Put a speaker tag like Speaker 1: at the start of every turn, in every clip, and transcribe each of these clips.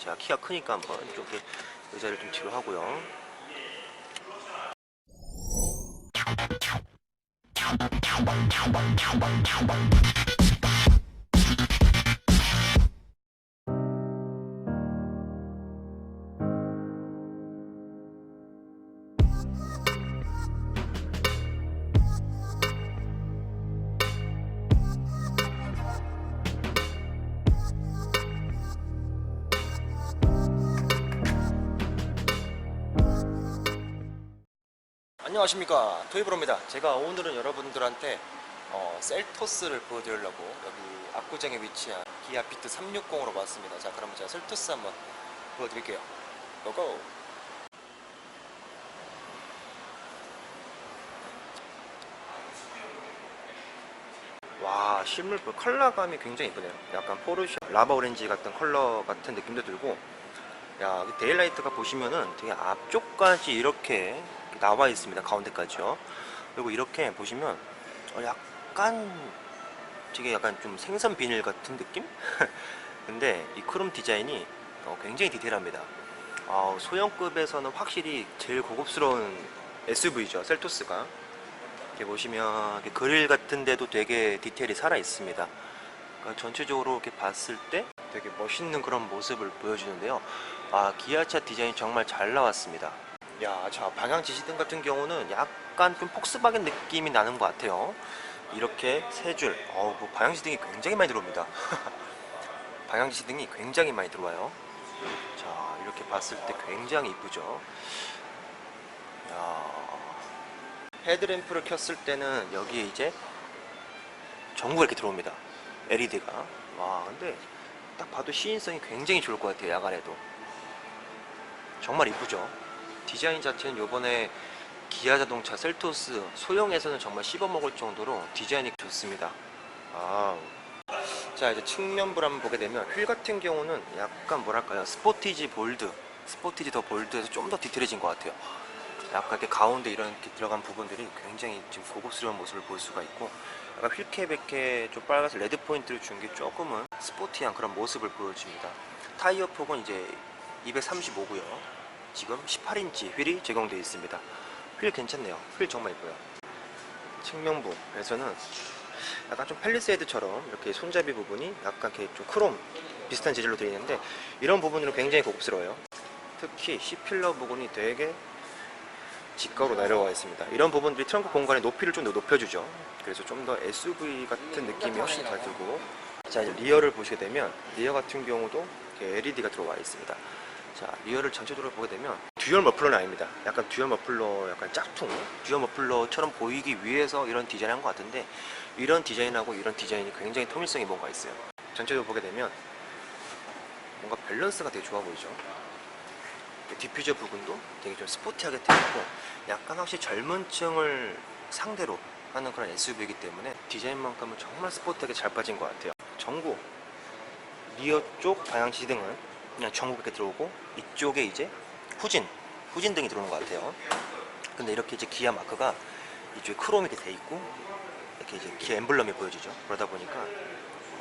Speaker 1: 제가 키가 크니까 한번 이쪽에 의자를 좀 뒤로 하고요. 안녕하십니까, 토이브로입니다. 제가 오늘은 여러분들한테 셀토스를 보여드리려고 여기 압구정에 위치한 기아 피트 360으로 왔습니다. 자, 그러면 제가 셀토스 한번 보여드릴게요. 고고! 와, 실물볼 컬러감이 굉장히 이쁘네요. 약간 포르쉐 라바 오렌지 같은 컬러 같은 느낌도 들고, 야, 데일라이트가 보시면은 되게 앞쪽까지 이렇게 나와 있습니다. 가운데까지요. 그리고 이렇게 보시면 약간 되게 약간 좀 생선 비닐 같은 느낌? 근데 이 크롬 디자인이 굉장히 디테일합니다. 소형급에서는 확실히 제일 고급스러운 SUV죠, 셀토스가. 이렇게 보시면 이렇게 그릴 같은 데도 되게 디테일이 살아 있습니다. 그러니까 전체적으로 이렇게 봤을 때 되게 멋있는 그런 모습을 보여주는데요. 기아차 디자인 정말 잘 나왔습니다. 야, 자, 방향 지시등 같은 경우는 약간 좀 폭스바겐 느낌이 나는 것 같아요. 이렇게 세 줄, 뭐 방향 지시등이 굉장히 많이 들어옵니다. 방향 지시등이 굉장히 많이 들어와요. 자, 이렇게 봤을 때 굉장히 이쁘죠. 야, 헤드램프를 켰을 때는 여기에 이제 전구가 이렇게 들어옵니다. LED가. 와, 근데 딱 봐도 시인성이 굉장히 좋을 것 같아요. 야간에도 정말 이쁘죠. 디자인 자체는 요번에 기아자동차 셀토스 소형에서는 정말 씹어먹을 정도로 디자인이 좋습니다. 자, 이제 측면부를 한번 보게 되면 휠 같은 경우는 약간 뭐랄까요, 스포티지 더 볼드해서 좀 더 디테일해진 것 같아요. 약간 이렇게 가운데 이렇게 들어간 부분들이 굉장히 지금 고급스러운 모습을 볼 수가 있고, 약간 휠캡 이렇게 좀 빨간색 레드 포인트를 준 게 조금은 스포티한 그런 모습을 보여줍니다. 타이어 폭은 이제 235고요. 지금 18인치 휠이 적용되어 있습니다. 휠 괜찮네요. 휠 정말 예뻐요. 측면부에서는 약간 좀 팰리세이드처럼 이렇게 손잡이 부분이 약간 이렇게 좀 크롬 비슷한 재질로 되어 있는데, 이런 부분으로 굉장히 고급스러워요. 특히 C필러 부분이 되게 직각으로 내려와 있습니다. 이런 부분들이 트렁크 공간의 높이를 좀 더 높여주죠. 그래서 좀 더 SUV 같은 느낌이 훨씬 잘 들고, 자, 이제 리어를 보시게 되면 리어 같은 경우도 이렇게 LED가 들어와 있습니다. 자, 리어를 전체적으로 보게 되면 듀얼 머플러는 아닙니다. 약간 듀얼 머플러, 약간 짝퉁 듀얼 머플러처럼 보이기 위해서 이런 디자인을 한 것 같은데, 이런 디자인하고 이런 디자인이 굉장히 통일성이 뭔가 있어요. 전체적으로 보게 되면 뭔가 밸런스가 되게 좋아 보이죠. 디퓨저 부분도 되게 좀 스포티하게 되어 있고, 약간 확실히 젊은 층을 상대로 하는 그런 SUV이기 때문에 디자인만큼은 정말 스포티하게 잘 빠진 것 같아요. 전구 리어 쪽 방향 지시등은 그냥 전구 이렇게 들어오고, 이쪽에 이제 후진등이 들어오는 것 같아요. 근데 이렇게 이제 기아 마크가 이쪽에 크롬 이렇게 돼 있고, 이렇게 이제 기아 엠블럼이 보여지죠. 그러다 보니까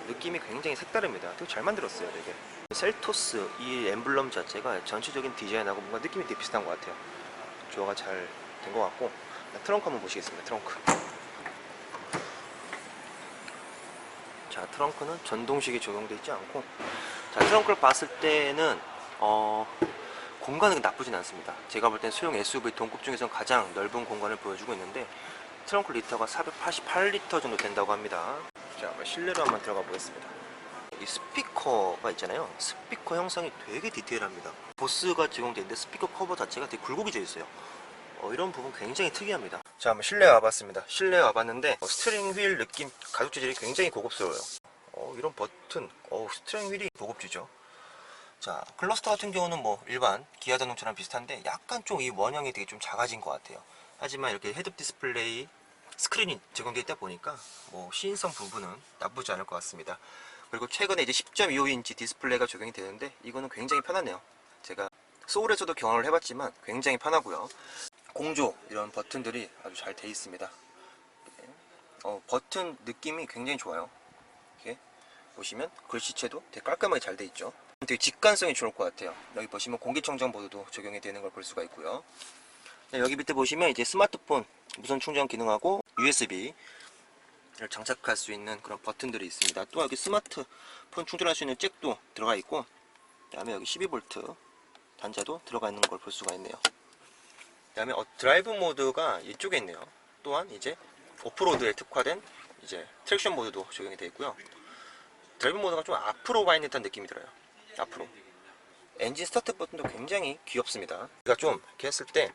Speaker 1: 느낌이 굉장히 색다릅니다. 되게 잘 만들었어요, 되게. 셀토스 이 엠블럼 자체가 전체적인 디자인하고 뭔가 느낌이 되게 비슷한 것 같아요. 조화가 잘 된 것 같고, 트렁크 한번 보시겠습니다. 트렁크. 자, 트렁크는 전동식이 적용되어 있지 않고, 자, 트렁크를 봤을 때는 공간은 나쁘진 않습니다. 제가 볼 땐 소형 SUV 동급 중에서 가장 넓은 공간을 보여주고 있는데, 트렁크 리터가 488리터 정도 된다고 합니다. 자, 실내로 한번 들어가 보겠습니다. 이 스피커가 있잖아요. 스피커 형상이 되게 디테일합니다. 보스가 제공되는데 스피커 커버 자체가 되게 굴곡이져 있어요. 이런 부분 굉장히 특이합니다. 자, 한번 실내에 와봤습니다. 실내에 와봤는데 스티어링 휠 느낌, 가죽 재질이 굉장히 고급스러워요. 이런 버튼, 스티어링 휠이 고급지죠. 자, 클러스터 같은 경우는 뭐 일반 기아 자동차랑 비슷한데, 약간 좀 이 원형이 되게 좀 작아진 것 같아요. 하지만 이렇게 헤드업 디스플레이 스크린이 제공되어 있다 보니까 뭐 시인성 부분은 나쁘지 않을 것 같습니다. 그리고 최근에 이제 10.25인치 디스플레이가 적용이 되는데, 이거는 굉장히 편하네요. 제가 소울에서도 경험을 해봤지만 굉장히 편하고요. 공조 이런 버튼들이 아주 잘 되어 있습니다. 버튼 느낌이 굉장히 좋아요. 이렇게 보시면 글씨체도 되게 깔끔하게 잘 되어 있죠. 되게 직관성이 좋을 것 같아요. 여기 보시면 공기청정 모드도 적용이 되는 걸 볼 수가 있고요. 여기 밑에 보시면 이제 스마트폰 무선 충전 기능하고 USB를 장착할 수 있는 그런 버튼들이 있습니다. 또 여기 스마트폰 충전할 수 있는 잭도 들어가 있고, 그 다음에 여기 12V 단자도 들어가 있는 걸 볼 수가 있네요. 그 다음에 드라이브 모드가 이쪽에 있네요. 또한 이제 오프로드에 특화된 이제 트랙션 모드도 적용이 되어 있고요. 드라이브 모드가 좀 앞으로 와 있는 듯한 느낌이 들어요. 앞으로. 엔진 스타트 버튼도 굉장히 귀엽습니다. 그러니까 좀 이렇게 했을 때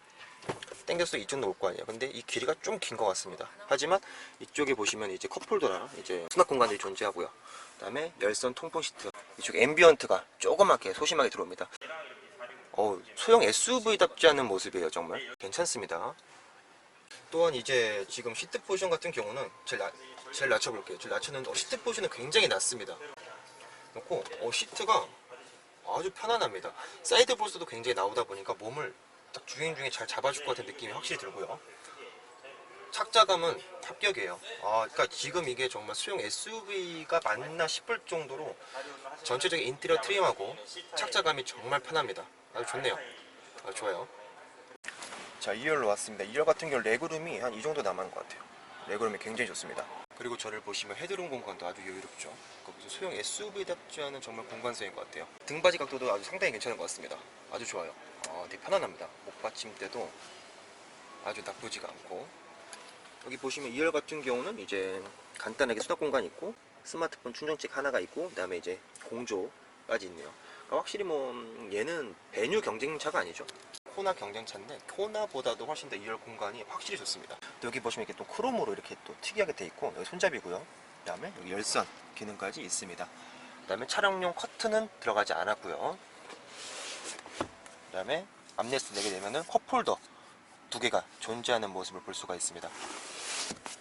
Speaker 1: 당겼을 때 이쪽으로 올 거 아니에요. 근데 이 길이가 좀 긴 것 같습니다. 하지만 이쪽에 보시면 이제 컵홀더랑 이제 수납 공간들이 존재하고요. 그 다음에 열선 통풍 시트, 이쪽 앰비언트가 조그맣게 소심하게 들어옵니다. 소형 SUV답지 않은 모습이에요. 정말 괜찮습니다. 또한 이제 지금 시트 포지션 같은 경우는 제일 낮춰볼게요. 제일 낮췄는데 시트 포지션은 굉장히 낮습니다. 그렇고 시트가 아주 편안합니다. 사이드 볼스도 굉장히 나오다 보니까 몸을 딱 주행 중에 잘 잡아줄 것 같은 느낌이 확실히 들고요. 착자감은 합격이에요. 그러니까 지금 이게 정말 소형 SUV가 맞나 싶을 정도로 전체적인 인테리어 트림하고 착자감이 정말 편합니다. 아주 좋네요. 아주 좋아요. 자, 2열로 왔습니다. 2열 같은 경우 레그룸이 한 이 정도 남은 것 같아요. 레그룸이 굉장히 좋습니다. 그리고 저를 보시면 헤드룸 공간도 아주 여유롭죠. 거기서 소형 SUV답지 않은 정말 공간성인 것 같아요. 등받이 각도도 아주 상당히 괜찮은 것 같습니다. 아주 좋아요. 되게 편안합니다. 목받침대도 아주 나쁘지가 않고, 여기 보시면 2열 같은 경우는 이제 간단하게 수납 공간이 있고 스마트폰 충전잭 하나가 있고, 그 다음에 이제 공조까지 있네요. 그러니까 확실히 얘는 배뉴 경쟁차가 아니죠. 코나 경쟁차인데 코나보다도 훨씬 더 2열 공간이 확실히 좋습니다. 또 여기 보시면 이렇게 또 크롬으로 이렇게 또 특이하게 돼 있고, 여기 손잡이고요. 그 다음에 여기 열선 기능까지 있습니다. 그 다음에 차량용 커튼은 들어가지 않았고요. 그 다음에 암레스트 내게 되면은 컵홀더 2개가 존재하는 모습을 볼 수가 있습니다.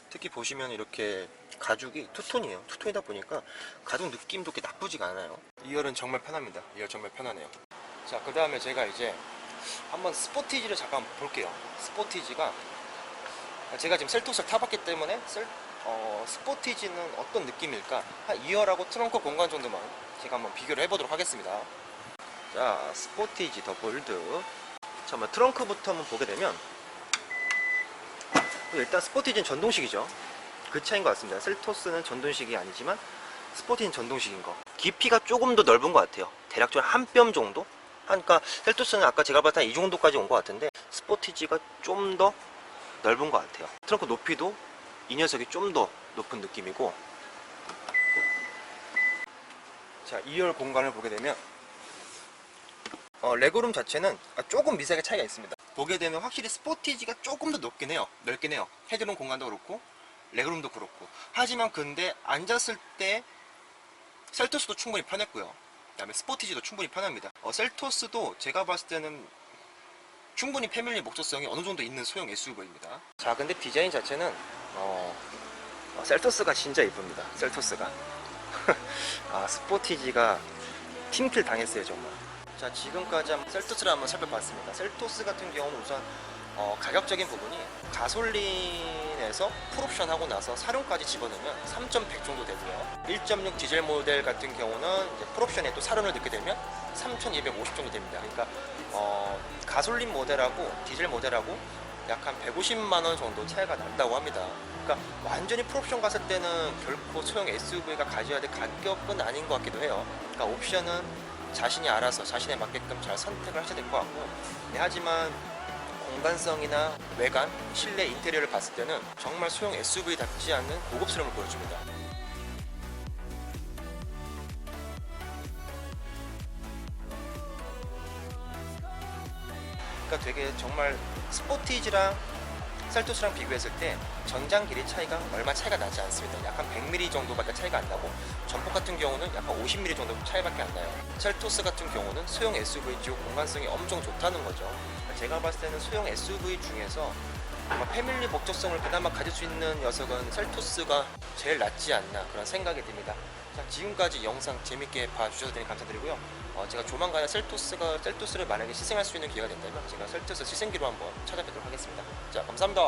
Speaker 1: 특히 보시면 이렇게 가죽이 투톤이에요. 투톤이다 보니까 가죽 느낌도 그렇게 나쁘지가 않아요. 2열은 정말 편합니다. 2열 정말 편하네요. 자, 그 다음에 제가 이제 한번 스포티지를 잠깐 볼게요. 스포티지가 제가 지금 셀토스를 타봤기 때문에 스포티지는 어떤 느낌일까? 한 2열하고 트렁크 공간 정도만 제가 한번 비교를 해보도록 하겠습니다. 자, 스포티지 더 볼드. 잠깐만, 트렁크부터 한번 보게 되면 일단 스포티지는 전동식이죠. 그 차이인 것 같습니다. 셀토스는 전동식이 아니지만 스포티지는 전동식인 거. 깊이가 조금 더 넓은 것 같아요. 대략적으로 한 뼘 정도? 그러니까 셀토스는 아까 제가 봤을 때 이 정도까지 온 것 같은데 스포티지가 좀 더 넓은 것 같아요. 트렁크 높이도 이 녀석이 좀 더 높은 느낌이고, 자, 2열 공간을 보게 되면 레그룸 자체는 조금 미세하게 차이가 있습니다. 보게 되면 확실히 스포티지가 조금 더 넓긴 해요. 헤드룸 공간도 그렇고 레그룸도 그렇고. 하지만 근데 앉았을 때 셀토스도 충분히 편했고요. 그 다음에 스포티지도 충분히 편합니다. 셀토스도 제가 봤을 때는 충분히 패밀리 목적성이 어느 정도 있는 소형 SUV입니다. 자, 근데 디자인 자체는 셀토스가 진짜 이쁩니다. 셀토스가 스포티지가 팀킬 당했어요 정말. 자, 지금까지 셀토스를 한번 살펴봤습니다. 셀토스 같은 경우는 우선 가격적인 부분이 가솔린에서 풀옵션 하고 나서 사륜까지 집어넣으면 3,100 정도 되고요. 1.6 디젤 모델 같은 경우는 이제 풀옵션에 또 사륜을 넣게 되면 3,250 정도 됩니다. 그러니까 가솔린 모델하고 디젤 모델하고 약 한 150만원 정도 차이가 난다고 합니다. 그러니까 완전히 풀옵션 갔을 때는 결코 소형 SUV가 가져야 될 가격은 아닌 것 같기도 해요. 그러니까 옵션은 자신이 알아서 자신에 맞게끔 잘 선택을 하셔야 될 것 같고, 하지만 공간성이나 외관, 실내 인테리어를 봤을 때는 정말 소형 SUV답지 않는 고급스러움을 보여줍니다. 그러니까 되게 정말 스포티지랑 셀토스랑 비교했을 때 전장 길이 차이가 얼마 차이가 나지 않습니다. 약 한 100mm 정도밖에 차이가 안 나고, 전폭 같은 경우는 약 한 50mm 정도 차이밖에 안 나요. 셀토스 같은 경우는 소형 SUV이고 공간성이 엄청 좋다는 거죠. 제가 봤을 때는 소형 SUV 중에서 패밀리 목적성을 그나마 가질 수 있는 녀석은 셀토스가 제일 낫지 않나 그런 생각이 듭니다. 자, 지금까지 영상 재밌게 봐주셔서 되게 감사드리고요. 제가 조만간에 셀토스를 만약에 시승할 수 있는 기회가 된다면 제가 셀토스 시승기로 한번 찾아뵙도록 하겠습니다. 자, 감사합니다.